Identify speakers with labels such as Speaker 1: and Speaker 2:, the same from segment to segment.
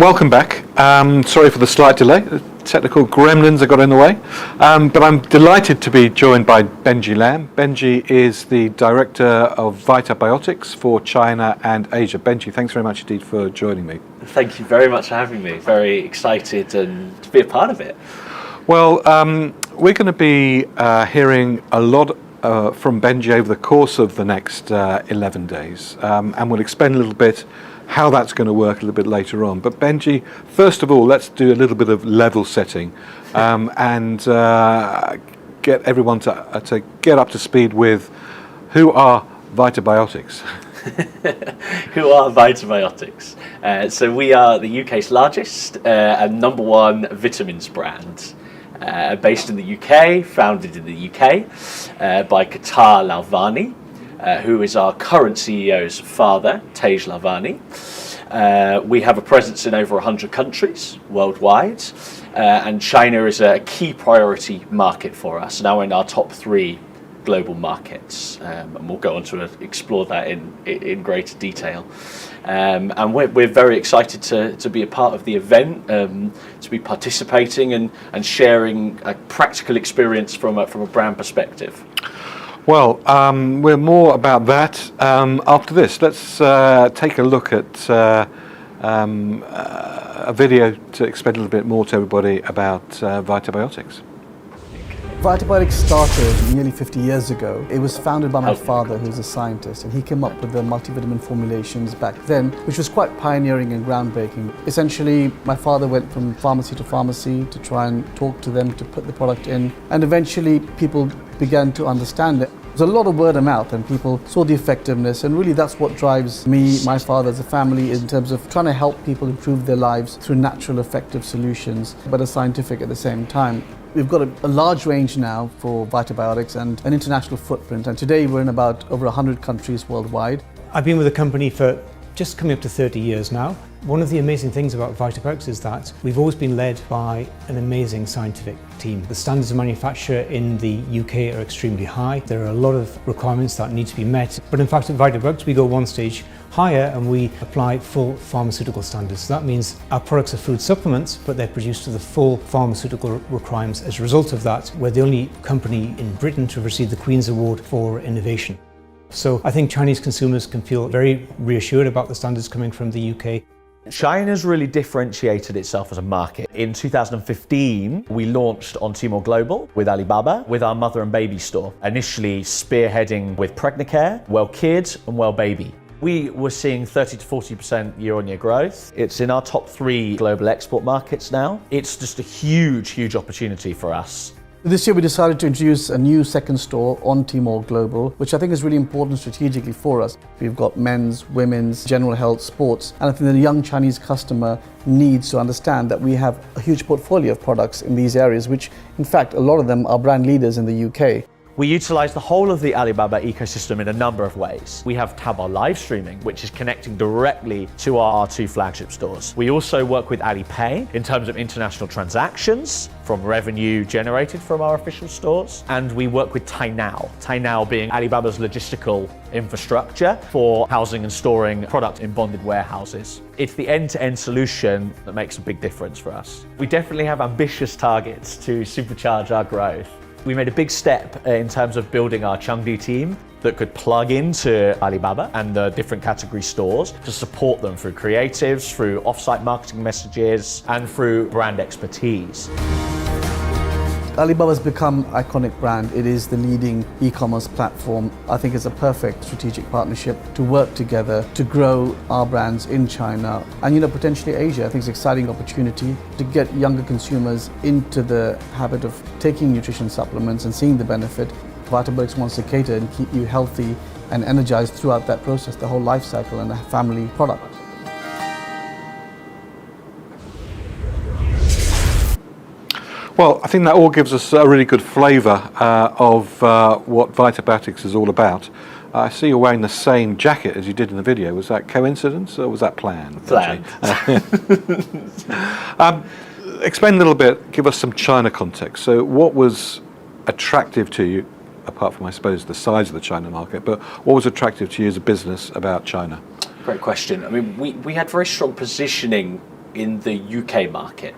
Speaker 1: welcome back. Sorry for the slight delay. Technical gremlins have got in the way. But I'm delighted to be joined by Benji Lam. Benji is the Director of Vitabiotics for China and Asia. Benji, thanks very much indeed for joining me.
Speaker 2: Thank you very much for having me. Very excited and to be a part of it.
Speaker 1: Well, we're going to be hearing a lot from Benji over the course of the next 11 days. And we'll explain a little bit how that's going to work a little bit later on. But Benji, first of all, let's do a little bit of level setting and get everyone to get up to speed with who are Vitabiotics.
Speaker 2: Who are Vitabiotics? So we are the UK's largest and #1 vitamins brand. Based in the UK, founded in the UK by Qatar Lalvani, who is our current CEO's father, Tej Lalvani. We have a presence in over 100 countries worldwide, and China is a key priority market for us, now in our top 3 global markets, and we'll go on to explore that in greater detail. And we're very excited to be a part of the event, to be participating and sharing a practical experience from a brand perspective.
Speaker 1: Well, we're more about that after this. Let's take a look at a video to explain a little bit more to everybody about Vitabiotics.
Speaker 3: Vitabiotics started nearly 50 years ago. It was founded by my father, who's a scientist, and he came up with the multivitamin formulations back then, which was quite pioneering and groundbreaking. Essentially, my father went from pharmacy to pharmacy to try and talk to them to put the product in, and eventually people began to understand it. There's a lot of word of mouth and people saw the effectiveness, and really that's what drives me, my father, as a family, in terms of trying to help people improve their lives through natural, effective solutions, but are scientific at the same time. We've got a large range now for Vitabiotics and an international footprint, and today we're in about over 100 countries worldwide.
Speaker 4: I've been with the company for just coming up to 30 years now. One of the amazing things about Vitabiotics is that we've always been led by an amazing scientific team. The standards of manufacture in the UK are extremely high. There are a lot of requirements that need to be met, but in fact at Vitabiotics we go one stage higher and we apply full pharmaceutical standards. So that means our products are food supplements, but they're produced to the full pharmaceutical requirements. As a result of that, we're the only company in Britain to receive the Queen's Award for Innovation. So I think Chinese consumers can feel very reassured about the standards coming from the UK.
Speaker 5: China's really differentiated itself as a market. In 2015, we launched on Tmall Global with Alibaba with our mother and baby store, initially spearheading with Pregnacare, Well Kid and Well Baby. We were seeing 30 to 40% year-on-year growth. It's in our top 3 global export markets now. It's just a huge, huge opportunity for us.
Speaker 3: This year we decided to introduce a new second store on Tmall Global, which I think is really important strategically for us. We've got men's, women's, general health, sports, and I think the young Chinese customer needs to understand that we have a huge portfolio of products in these areas, which in fact a lot of them are brand leaders in the UK.
Speaker 5: We utilize the whole of the Alibaba ecosystem in a number of ways. We have Taobao live streaming, which is connecting directly to our 2 flagship stores. We also work with Alipay in terms of international transactions from revenue generated from our official stores. And we work with Tainao, Tainao being Alibaba's logistical infrastructure for housing and storing product in bonded warehouses. It's the end-to-end solution that makes a big difference for us. We definitely have ambitious targets to supercharge our growth. We made a big step in terms of building our Chengdu team that could plug into Alibaba and the different category stores to support them through creatives, through off-site marketing messages, and through brand expertise.
Speaker 3: Alibaba's become an iconic brand. It is the leading e-commerce platform. I think it's a perfect strategic partnership to work together to grow our brands in China and potentially Asia. I think it's an exciting opportunity to get younger consumers into the habit of taking nutrition supplements and seeing the benefit. Vitabiotics wants to cater and keep you healthy and energized throughout that process, the whole life cycle, and a family product.
Speaker 1: Well, I think that all gives us a really good flavour of what Vitabiotics is all about. I see you're wearing the same jacket as you did in the video. Was that coincidence or was that planned?
Speaker 2: Planned.
Speaker 1: Explain a little bit, give us some China context. So what was attractive to you, apart from, I suppose, the size of the China market, but what was attractive to you as a business about China?
Speaker 2: Great question. I mean, we had very strong positioning in the UK market.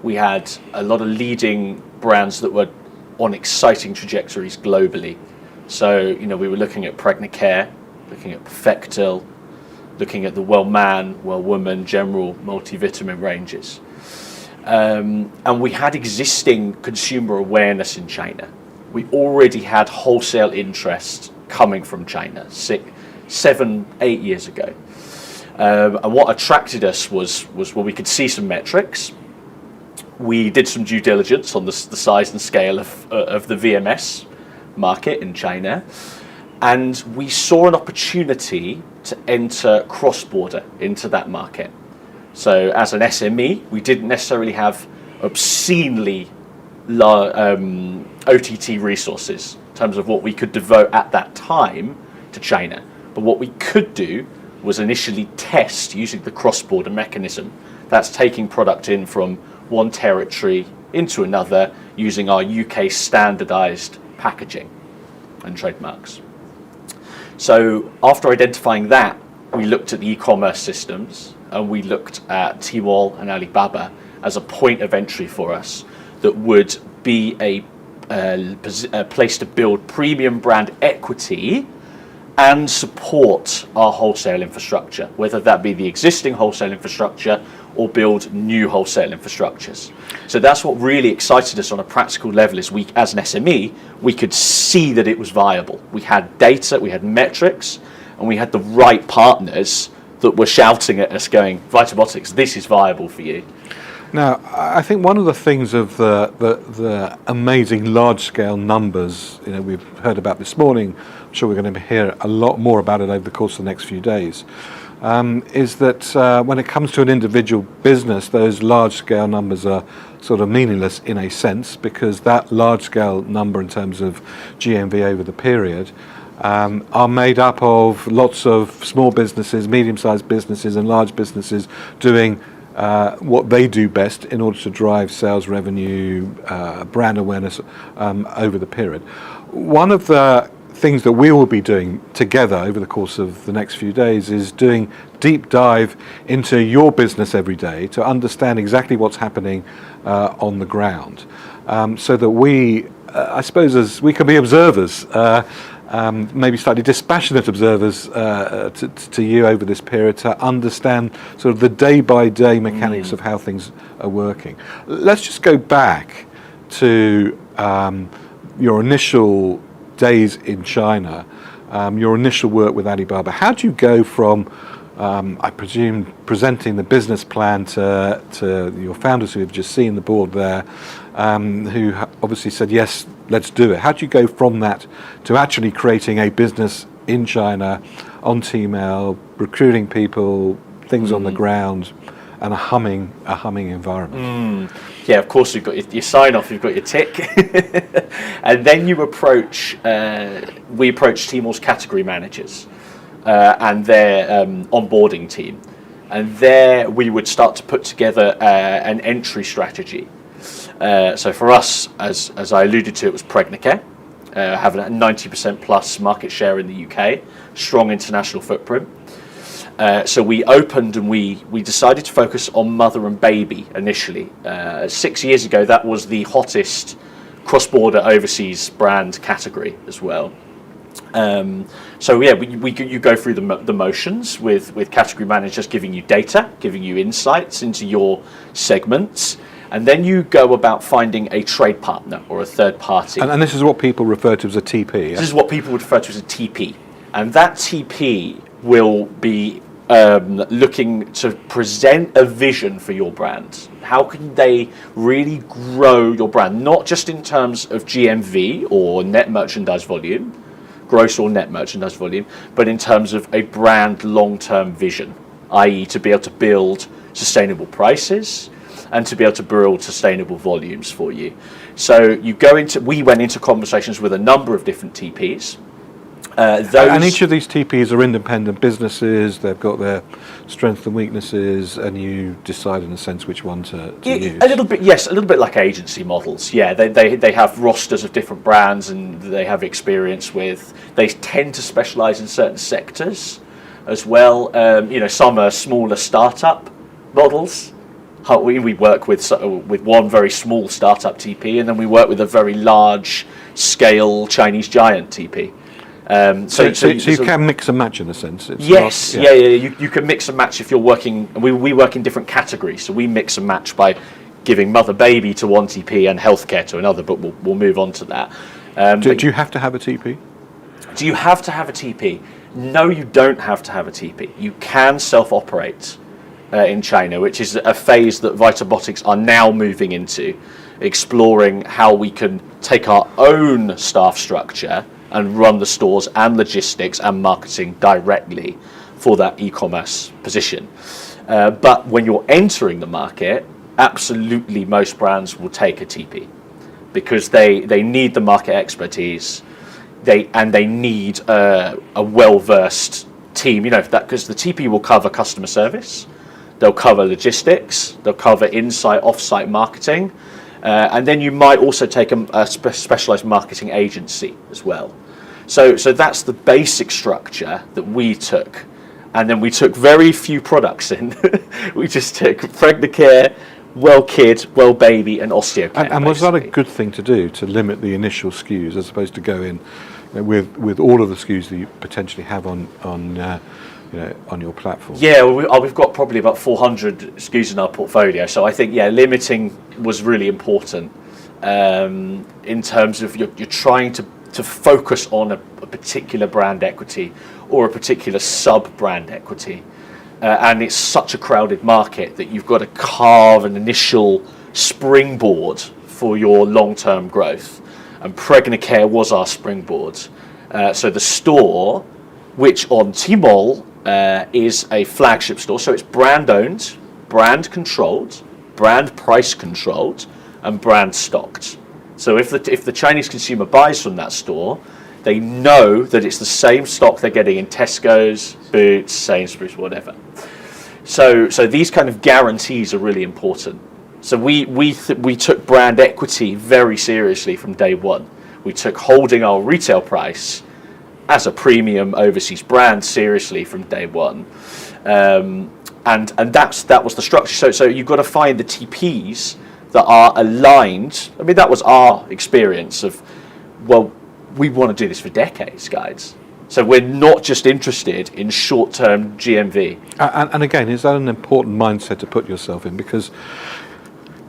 Speaker 2: We had a lot of leading brands that were on exciting trajectories globally. So, you know, we were looking at Pregnacare, looking at Perfectil, looking at the Well Man, Well Woman, general multivitamin ranges. And we had existing consumer awareness in China. We already had wholesale interest coming from China 7, 8 years ago. And what attracted us was well, we could see some metrics. We did some due diligence on the size and scale of the VMS market in China, and we saw an opportunity to enter cross-border into that market. So as an SME, we didn't necessarily have obscenely OTT resources in terms of what we could devote at that time to China. But what we could do was initially test using the cross-border mechanism. That's taking product in from one territory into another using our UK standardized packaging and trademarks. So after identifying that, we looked at the e-commerce systems, and we looked at Tmall and Alibaba as a point of entry for us that would be a place to build premium brand equity and support our wholesale infrastructure, whether that be the existing wholesale infrastructure or build new wholesale infrastructures. So that's what really excited us on a practical level, is we, as an SME, we could see that it was viable. We had data, we had metrics, and we had the right partners that were shouting at us going, Vitabiotics, this is viable for you.
Speaker 1: Now, I think one of the things of the amazing large-scale numbers, you know, we've heard about this morning, I'm sure we're going to hear a lot more about it over the course of the next few days, is that when it comes to an individual business, those large-scale numbers are sort of meaningless in a sense, because that large-scale number in terms of GMV over the period are made up of lots of small businesses, medium-sized businesses and large businesses doing what they do best in order to drive sales revenue, brand awareness over the period. One of the things that we will be doing together over the course of the next few days is doing deep dive into your business every day to understand exactly what's happening on the ground, so that we, I suppose, as we can be observers, maybe slightly dispassionate observers to you over this period, to understand sort of the day-by-day mechanics of how things are working. Let's just go back to your initial days in China, your initial work with Alibaba. How do you go from, I presume, presenting the business plan to your founders who have just seen the board there, who obviously said, yes, let's do it. How do you go from that to actually creating a business in China, on Tmall, recruiting people, things on the ground, and a humming environment?
Speaker 2: Yeah, of course, you've got your sign off, you've got your tick. And then you we approach Tmall's category managers and their onboarding team. And there we would start to put together an entry strategy. So for us, as I alluded to, it was Pregnacare, having a 90% plus market share in the UK, strong international footprint. So we opened and we decided to focus on mother and baby initially. 6 years ago, that was the hottest cross-border overseas brand category as well. So yeah, you go through the motions with category managers giving you data, giving you insights into your segments, and then you go about finding a trade partner or a third party.
Speaker 1: And this is what people refer to as a TP.
Speaker 2: This is what people would refer to as a TP. And that TP will be looking to present a vision for your brand. How can they really grow your brand? Not just in terms of GMV or net merchandise volume, gross or net merchandise volume, but in terms of a brand long-term vision, i.e. to be able to build sustainable prices and to be able to build sustainable volumes for you. So we went into conversations with a number of different TPs.
Speaker 1: And each of these TPs are independent businesses. They've got their strengths and weaknesses, and you decide, in a sense, which one to use.
Speaker 2: A little bit, yes, a little bit like agency models. Yeah, they have rosters of different brands, and they have experience with. They tend to specialise in certain sectors, as well. Some are smaller startup models, we work with one very small startup TP, and then we work with a very large scale Chinese giant TP.
Speaker 1: So you can mix and match in a sense. It's
Speaker 2: yes,
Speaker 1: not,
Speaker 2: yeah. You can mix and match if you're working. We work in different categories, so we mix and match by giving mother baby to one TP and healthcare to another. But we'll move on to that.
Speaker 1: Do you have to have a TP?
Speaker 2: Do you have to have a TP? No, you don't have to have a TP. You can self-operate in China, which is a phase that Vitabiotics are now moving into, exploring how we can take our own staff structure and run the stores and logistics and marketing directly for that e-commerce position. But when you're entering the market, absolutely most brands will take a TP because they need the market expertise. They need a well-versed team, because the TP will cover customer service, they'll cover logistics, they'll cover in-site, off-site marketing, and then you might also take a specialized marketing agency as well. So that's the basic structure that we took, and then we took very few products in. We just took pregnant care, well kid, well baby, and osteocare.
Speaker 1: And was that a good thing to do, to limit the initial SKUs as opposed to go in with all of the SKUs that you potentially have on your platform?
Speaker 2: Yeah, we've got probably about 400 SKUs in our portfolio, so I think limiting was really important in terms of you're trying to focus on a particular brand equity or a particular sub-brand equity. And it's such a crowded market that you've got to carve an initial springboard for your long-term growth. And Pregnant Care was our springboard. So the store, which on Tmall is a flagship store, so it's brand-owned, brand-controlled, brand price-controlled, and brand-stocked. So if the Chinese consumer buys from that store, they know that it's the same stock they're getting in Tesco's, Boots, Sainsbury's, whatever. So these kind of guarantees are really important. So we took brand equity very seriously from day one. We took holding our retail price as a premium overseas brand seriously from day one, and that was the structure. So you've got to find the TPs that are aligned. I mean, that was our experience of, well, we want to do this for decades, guys. So we're not just interested in short-term GMV.
Speaker 1: And again, is that an important mindset to put yourself in? Because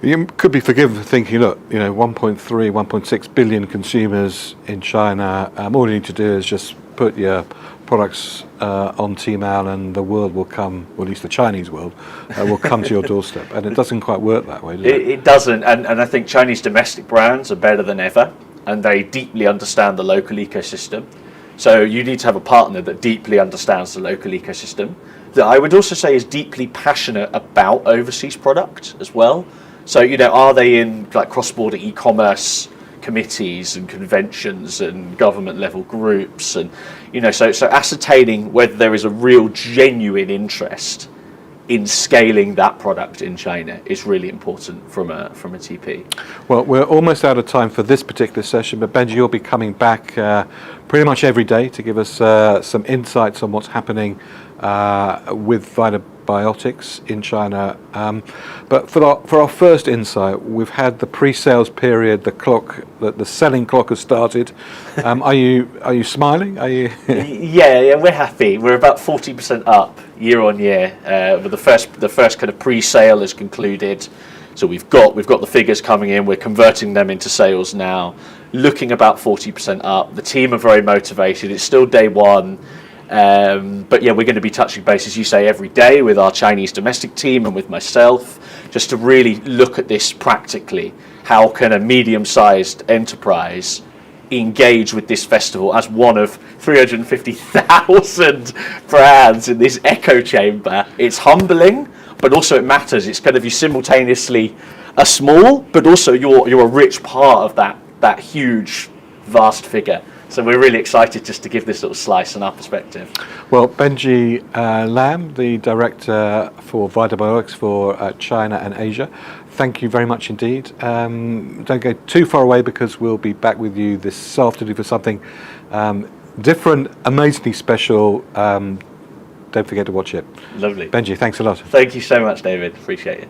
Speaker 1: you could be forgiven for thinking, look, 1.3, 1.6 billion consumers in China. All you need to do is just put your products on Tmall and the world will come, or at least the Chinese world, will come to your doorstep. And it doesn't quite work that way, does it?
Speaker 2: It doesn't. And I think Chinese domestic brands are better than ever. And they deeply understand the local ecosystem. So you need to have a partner that deeply understands the local ecosystem, that I would also say is deeply passionate about overseas product as well. So, are they in like cross-border e-commerce committees and conventions and government level groups? And, so ascertaining whether there is a real genuine interest in scaling that product in China is really important from a TP.
Speaker 1: Well, we're almost out of time for this particular session, but Benji, you'll be coming back pretty much every day to give us some insights on what's happening with Vitabiotics in China. But for our first insight, we've had the pre-sales period, the selling clock has started. Are you smiling? Are you?
Speaker 2: Yeah, we're happy. We're about 40% up year on year. But the first kind of pre-sale is concluded. So we've got the figures coming in. We're converting them into sales now, looking about 40% up. The team are very motivated. It's still day one. But yeah, we're going to be touching base, as you say, every day with our Chinese domestic team and with myself, just to really look at this practically. How can a medium-sized enterprise engage with this festival as one of 350,000 brands in this echo chamber? It's humbling, but also it matters. It's going to be simultaneously a small, but also you're a rich part of that huge, vast figure. So we're really excited just to give this little slice on our perspective.
Speaker 1: Well, Benji Lam, the Director for Vitabiotics for China and Asia, thank you very much indeed. Don't go too far away because we'll be back with you this afternoon for something different, amazingly special. Don't forget to watch it.
Speaker 2: Lovely.
Speaker 1: Benji, thanks a lot.
Speaker 2: Thank you so much, David. Appreciate it.